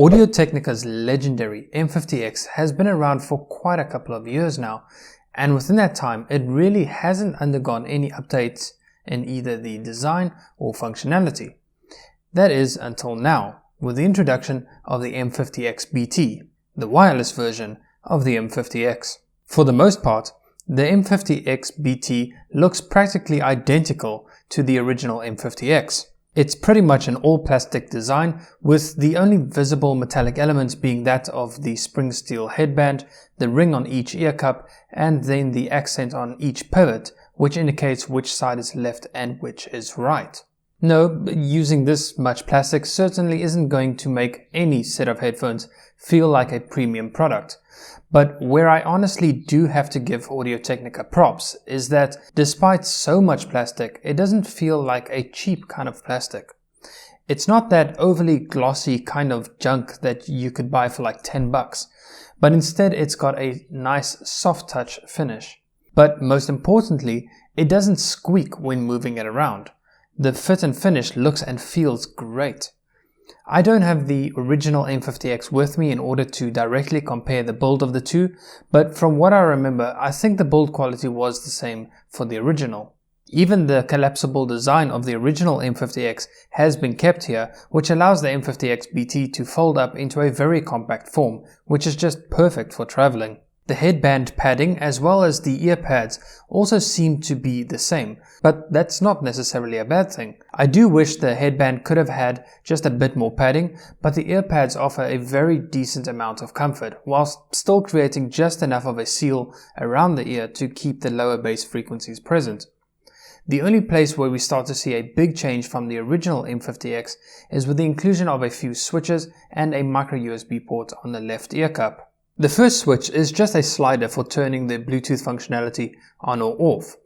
Audio-Technica's legendary M50X has been around for quite a couple of years now, and within that time it really hasn't undergone any updates in either the design or functionality. That is until now, with the introduction of the M50xbt, the wireless version of the M50X. For the most part, the M50xbt looks practically identical to the original M50X. It's pretty much an all-plastic design, with the only visible metallic elements being that of the spring steel headband, the ring on each ear cup, and then the accent on each pivot, which indicates which side is left and which is right. No, using this much plastic certainly isn't going to make any set of headphones feel like a premium product. But where I honestly do have to give Audio-Technica props is that despite so much plastic, it doesn't feel like a cheap kind of plastic. It's not that overly glossy kind of junk that you could buy for like $10, but instead it's got a nice soft touch finish. But most importantly, it doesn't squeak when moving it around. The fit and finish looks and feels great. I don't have the original M50X with me in order to directly compare the build of the two, but from what I remember, I think the build quality was the same for the original. Even the collapsible design of the original M50X has been kept here, which allows the M50xbt to fold up into a very compact form, which is just perfect for traveling. The headband padding as well as the ear pads also seem to be the same, but that's not necessarily a bad thing. I do wish the headband could have had just a bit more padding, but the ear pads offer a very decent amount of comfort, whilst still creating just enough of a seal around the ear to keep the lower bass frequencies present. The only place where we start to see a big change from the original M50X is with the inclusion of a few switches and a micro USB port on the left ear cup. The first switch is just a slider for turning the Bluetooth functionality on or off.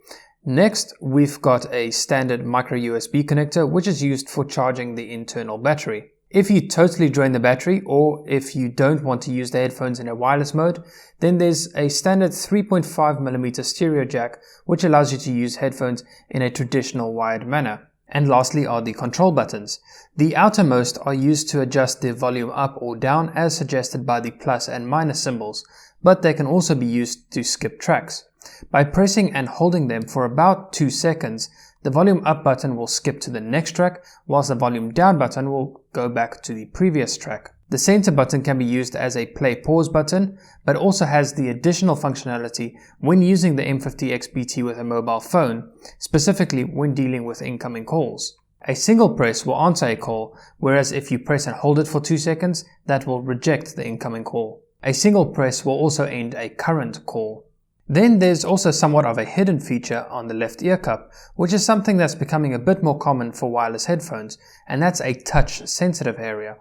Next, we've got a standard micro USB connector, which is used for charging the internal battery. If you totally drain the battery, or if you don't want to use the headphones in a wireless mode, then there's a standard 3.5mm stereo jack, which allows you to use headphones in a traditional wired manner. And lastly are the control buttons. The outermost are used to adjust the volume up or down as suggested by the plus and minus symbols, but they can also be used to skip tracks. By pressing and holding them for about 2 seconds, the volume up button will skip to the next track, whilst the volume down button will go back to the previous track. The center button can be used as a play-pause button, but also has the additional functionality when using the M50xbt with a mobile phone, specifically when dealing with incoming calls. A single press will answer a call, whereas if you press and hold it for 2 seconds, that will reject the incoming call. A single press will also end a current call. Then there's also somewhat of a hidden feature on the left ear cup, which is something that's becoming a bit more common for wireless headphones, and that's a touch-sensitive area.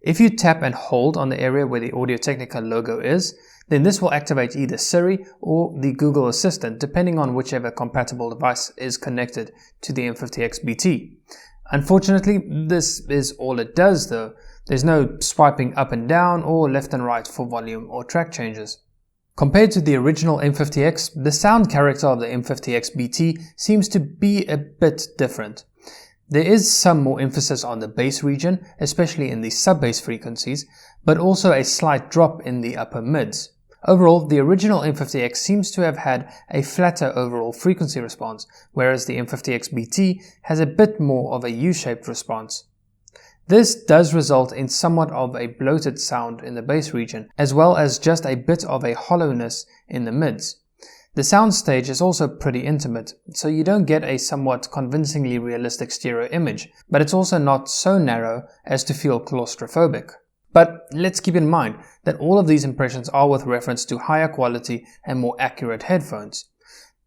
If you tap and hold on the area where the Audio-Technica logo is, then this will activate either Siri or the Google Assistant, depending on whichever compatible device is connected to the M50xbt. Unfortunately, this is all it does though. There's no swiping up and down or left and right for volume or track changes. Compared to the original M50X, the sound character of the M50xbt seems to be a bit different. There is some more emphasis on the bass region, especially in the sub-bass frequencies, but also a slight drop in the upper mids. Overall, the original M50X seems to have had a flatter overall frequency response, whereas the M50xbt has a bit more of a U-shaped response. This does result in somewhat of a bloated sound in the bass region, as well as just a bit of a hollowness in the mids. The soundstage is also pretty intimate, so you don't get a somewhat convincingly realistic stereo image, but it's also not so narrow as to feel claustrophobic. But let's keep in mind that all of these impressions are with reference to higher quality and more accurate headphones.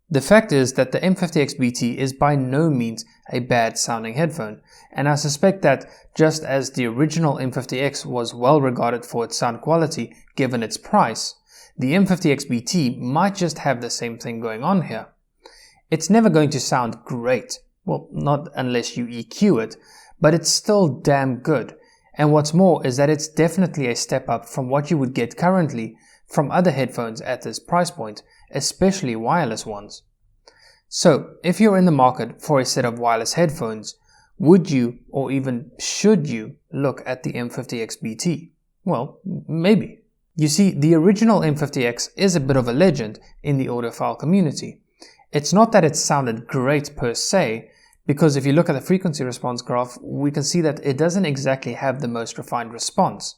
The fact is that the M50xbt is by no means a bad sounding headphone, and I suspect that just as the original M50X was well regarded for its sound quality given its price, the M50xbt might just have the same thing going on here. It's never going to sound great, well, not unless you EQ it, but it's still damn good. And what's more is that it's definitely a step up from what you would get currently from other headphones at this price point, especially wireless ones. So, if you're in the market for a set of wireless headphones, would you or even should you look at the M50xbt? Well, maybe. You see, the original M50X is a bit of a legend in the audiophile community. It's not that it sounded great per se, because if you look at the frequency response graph, we can see that it doesn't exactly have the most refined response.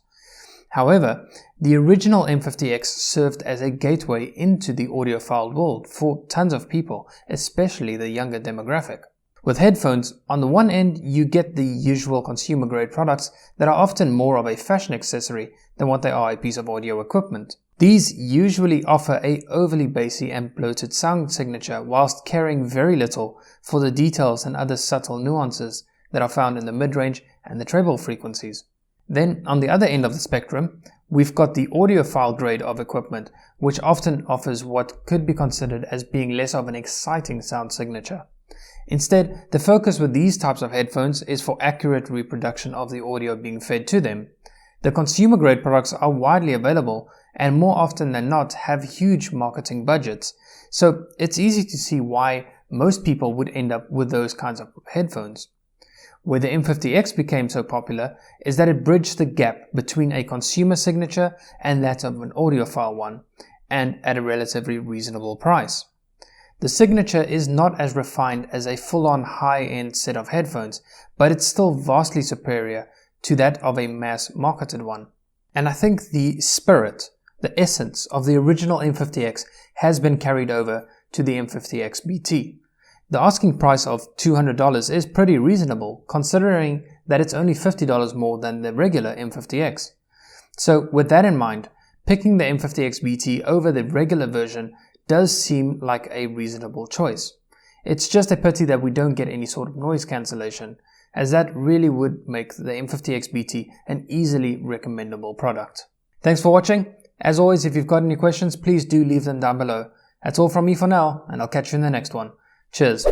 However, the original M50X served as a gateway into the audiophile world for tons of people, especially the younger demographic. With headphones, on the one end, you get the usual consumer-grade products that are often more of a fashion accessory than what they are a piece of audio equipment. These usually offer a overly bassy and bloated sound signature whilst caring very little for the details and other subtle nuances that are found in the mid-range and the treble frequencies. Then, on the other end of the spectrum, we've got the audiophile grade of equipment, which often offers what could be considered as being less of an exciting sound signature. Instead, the focus with these types of headphones is for accurate reproduction of the audio being fed to them. The consumer-grade products are widely available and more often than not have huge marketing budgets, so it's easy to see why most people would end up with those kinds of headphones. Where the M50X became so popular is that it bridged the gap between a consumer signature and that of an audiophile one, and at a relatively reasonable price. The signature is not as refined as a full-on high-end set of headphones, but it's still vastly superior to that of a mass-marketed one. And I think the spirit, the essence of the original M50X has been carried over to the M50xbt. The asking price of $200 is pretty reasonable, considering that it's only $50 more than the regular M50X. So with that in mind, picking the M50xbt over the regular version does seem like a reasonable choice. It's just a pity that we don't get any sort of noise cancellation, as that really would make the M50xbt an easily recommendable product. Thanks for watching. As always, if you've got any questions, please do leave them down below. That's all from me for now, and I'll catch you in the next one. Cheers.